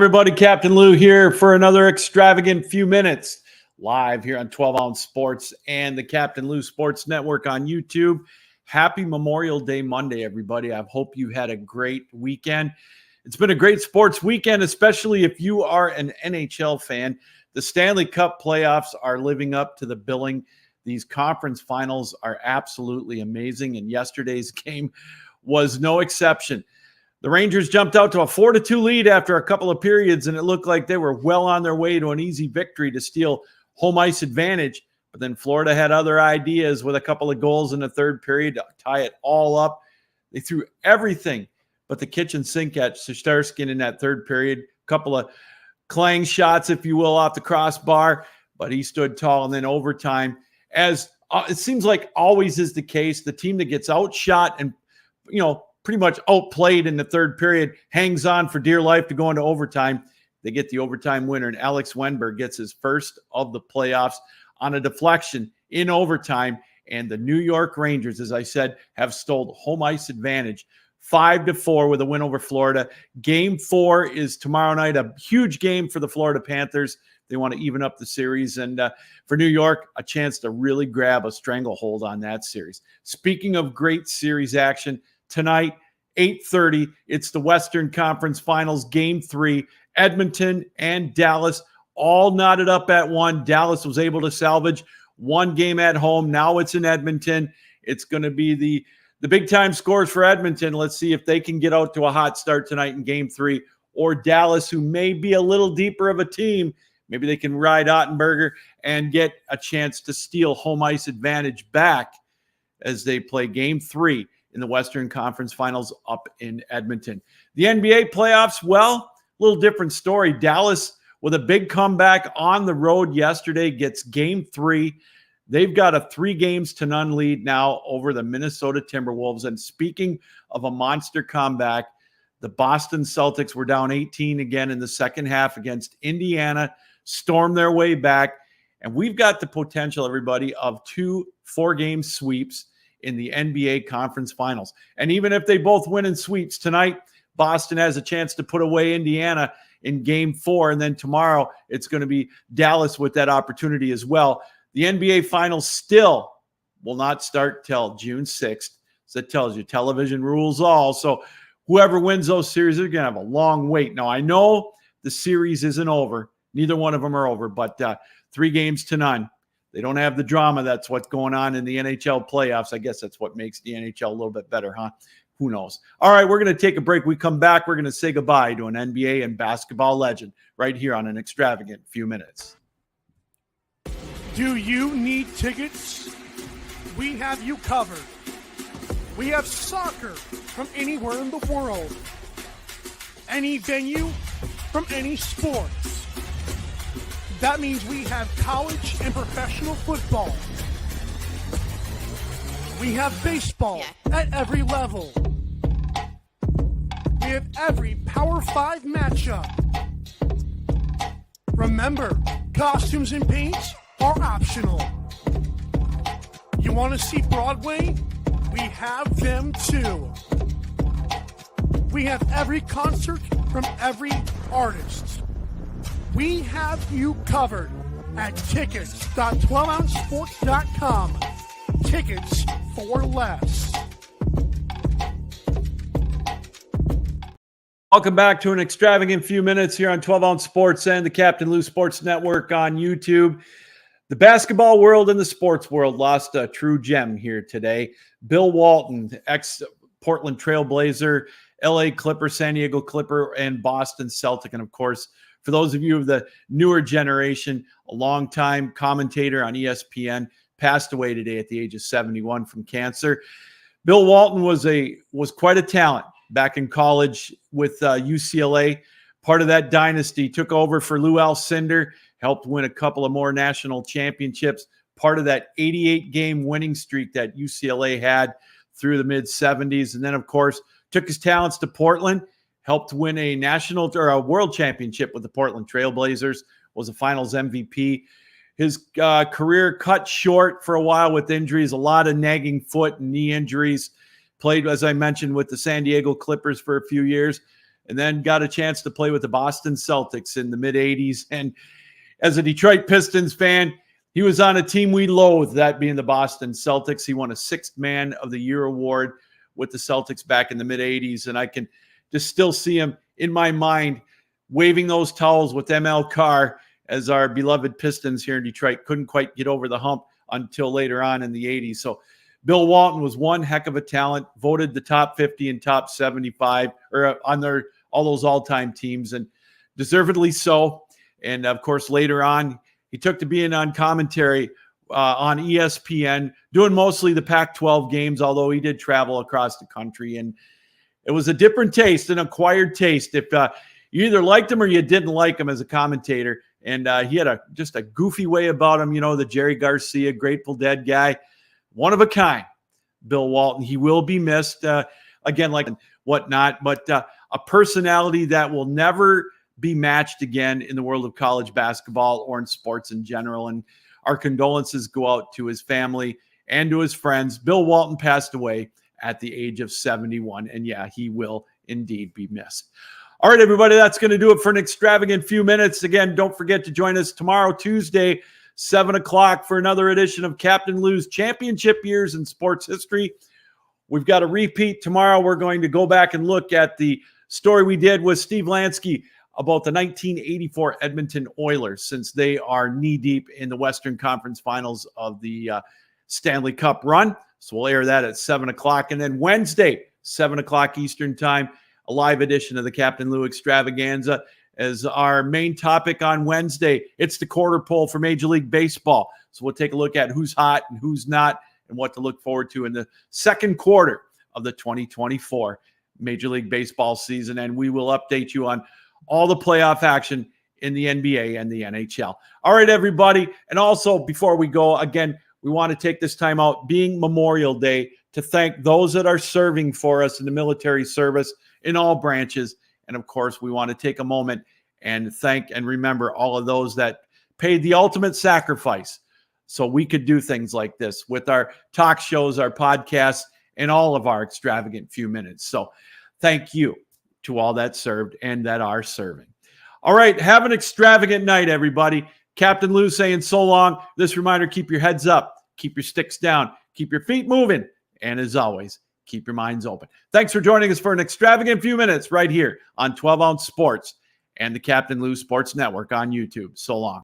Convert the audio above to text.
Everybody, Captain Lou here for another extravagant few minutes live here on 12 Ounce Sports and the Captain Lou Sports Network on YouTube. Happy Memorial Day Monday, everybody. I hope you had a great weekend. It's been a great sports weekend, especially if you are an NHL fan. The Stanley Cup playoffs are living up to the billing. These conference finals are absolutely amazing, and yesterday's game was no exception. The Rangers jumped out to a 4-2 lead after a couple of periods, and it looked like they were well on their way to an easy victory to steal home ice advantage. But then Florida had other ideas with a couple of goals in the third period to tie it all up. They threw everything but the kitchen sink at Shesterkin in that third period. A couple of clang shots, if you will, off the crossbar, but he stood tall. And then overtime, as it seems like always is the case, the team that gets outshot and, pretty much outplayed in the third period hangs on for dear life to go into overtime. They get the overtime winner, and Alex Wennberg gets his first of the playoffs on a deflection in overtime. And the New York Rangers, as I said, have stole home ice advantage 5-4 with a win over Florida. Game 4 is tomorrow night, a huge game for the Florida Panthers. They want to even up the series. And for New York, a chance to really grab a stranglehold on that series. Speaking of great series action, tonight, 8:30, it's the Western Conference Finals, Game 3. Edmonton and Dallas all knotted up at 1. Dallas was able to salvage one game at home. Now it's in Edmonton. It's going to be the big-time scores for Edmonton. Let's see if they can get out to a hot start tonight in Game 3. Or Dallas, who may be a little deeper of a team, maybe they can ride Ottenberger and get a chance to steal home ice advantage back as they play Game 3 in the Western Conference Finals up in Edmonton. The NBA playoffs, well, a little different story. Dallas, with a big comeback on the road yesterday, gets Game 3. They've got a 3-0 lead now over the Minnesota Timberwolves. And speaking of a monster comeback, the Boston Celtics were down 18 again in the second half against Indiana, stormed their way back. And we've got the potential, everybody, of 2 4-game sweeps in the NBA Conference Finals. And even if they both win in sweeps tonight, Boston has a chance to put away Indiana in Game 4. And then tomorrow, it's going to be Dallas with that opportunity as well. The NBA Finals still will not start till June 6th. So that tells you television rules all. So whoever wins those series, they're going to have a long wait. Now, I know the series isn't over. Neither one of them are over, but 3-0. They don't have the drama. That's what's going on in the NHL playoffs. I guess that's what makes the NHL a little bit better, huh? Who knows? All right, we're going to take a break. We come back. We're going to say goodbye to an NBA and basketball legend right here on an extravagant few minutes. Do you need tickets? We have you covered. We have soccer from anywhere in the world. Any venue from any sports. That means we have college and professional football. We have baseball at every level. We have every Power 5 matchup. Remember, costumes and paints are optional. You want to see Broadway? We have them too. We have every concert from every artist. We have you covered at tickets.12ouncesports.com. Tickets for less. Welcome back to an extravagant few minutes here on 12 Ounce Sports and the Captain Lou Sports Network on YouTube. The basketball world and the sports world lost a true gem here today. Bill Walton, ex-Portland Trailblazer, LA Clipper, San Diego Clipper, and Boston Celtic. And of course, for those of you of the newer generation, a longtime commentator on ESPN, passed away today at the age of 71 from cancer. Bill Walton was quite a talent back in college with UCLA. Part of that dynasty, took over for Lou Alcindor, helped win a couple of more national championships. Part of that 88-game winning streak that UCLA had through the mid-70s. And then, of course, took his talents to Portland, helped win a national or a world championship with the Portland Trailblazers, was a finals MVP. His career cut short for a while with injuries, a lot of nagging foot and knee injuries. Played, as I mentioned, with the San Diego Clippers for a few years. and then got a chance to play with the Boston Celtics in the mid-'80s. And as a Detroit Pistons fan, he was on a team we loathe, that being the Boston Celtics. He won a Sixth Man of the Year award with the Celtics back in the mid-'80s, and I can just still see him in my mind waving those towels with ML Carr as our beloved Pistons here in Detroit couldn't quite get over the hump until later on in the 80s. So Bill Walton was one heck of a talent, voted the top 50 and top 75 or on all those all-time teams, and deservedly so. And of course, later on, he took to being on commentary on ESPN, doing mostly the Pac-12 games, although he did travel across the country. And it was a different taste, an acquired taste. If you either liked him or you didn't like him as a commentator. And he had just a goofy way about him, the Jerry Garcia, Grateful Dead guy. One of a kind, Bill Walton. He will be missed, again, like whatnot, but a personality that will never be matched again in the world of college basketball or in sports in general. And our condolences go out to his family and to his friends. Bill Walton passed away at the age of 71. And yeah, he will indeed be missed. All right, everybody, that's going to do it for an extravagant few minutes. Again, don't forget to join us tomorrow, Tuesday, 7 o'clock for another edition of Captain Lou's Championship Years in Sports History. We've got a repeat tomorrow. We're going to go back and look at the story we did with Steve Lansky about the 1984 Edmonton Oilers, since they are knee-deep in the Western Conference Finals of the Stanley Cup run. So we'll air that at 7 o'clock. And then Wednesday, 7 o'clock Eastern Time, a live edition of the Captain Lou Extravaganza as our main topic on Wednesday. It's the quarter poll for Major League Baseball. So we'll take a look at who's hot and who's not and what to look forward to in the second quarter of the 2024 Major League Baseball season. And we will update you on all the playoff action in the NBA and the NHL. All right, everybody. And also, before we go, again, we want to take this time out, being Memorial Day, to thank those that are serving for us in the military service in all branches. And of course, we want to take a moment and thank and remember all of those that paid the ultimate sacrifice so we could do things like this with our talk shows, our podcasts, and all of our extravagant few minutes. So thank you to all that served and that are serving. All right, have an extravagant night, everybody. Captain Lou saying so long. This reminder, keep your heads up, keep your sticks down, keep your feet moving, and as always, keep your minds open. Thanks for joining us for an extravagant few minutes right here on 12 Ounce Sports and the Captain Lou Sports Network on YouTube. So long.